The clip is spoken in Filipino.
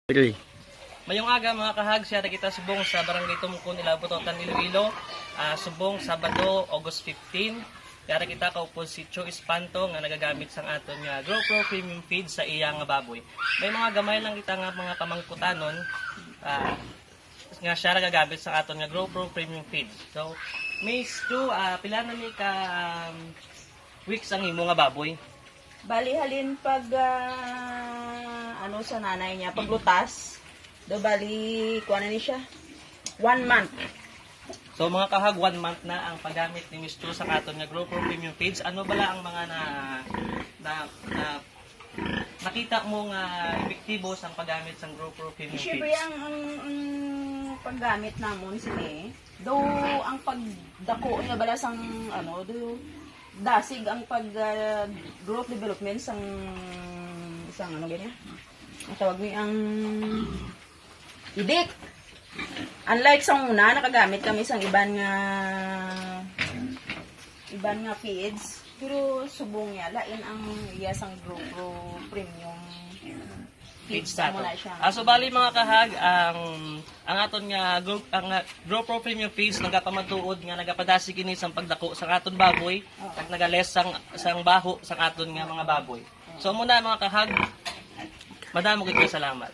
3. Mayong aga mga kahag, siya kita subong sa Barangay Tumukon, Ilabutotan, Iloilo. Subong Sabado, August 15. Kaya kita kaupos si Cho Espanto nga nagagamit sang aton nga GoPro Premium Feed sa iyang baboy. May mga gamay lang kita nga mga pamangkutanon nga siya nagagamit sa aton nga GoPro Premium Feed. So, Miss Cho, pila na ni ka weeks ang imo nga baboy? Bali halin pag ano sa nanay niya paglutas do bali kuha na ni siya 1 month. So mga kahag, 1 month na ang paggamit ni Miss Cho sa aton nga GoPro Premium Feeds. Ano bala ang mga nakita mo nga epektibo sa paggamit sa GoPro Premium Siyempre Feeds? ang paggamit namon sini do ang pagdako niya bala sang ano do dasig ang pag growth development sang isang ano ganyan. Ang tawag ni ang idik. Unlike sa una, nakagamit kami sang iban nga feeds, pero subong niya lain ang iya sang GoPro Premium Feeds feeds mo nato. na siya. So bali mga kahag, ang aton nga GoPro Premium Feeds nagapamatuod nga nagapadasi kini sang pagdako sa aton baboy kag nagales sang baho sa aton nga mga baboy. So muna mga kahag, madamo gid salamat.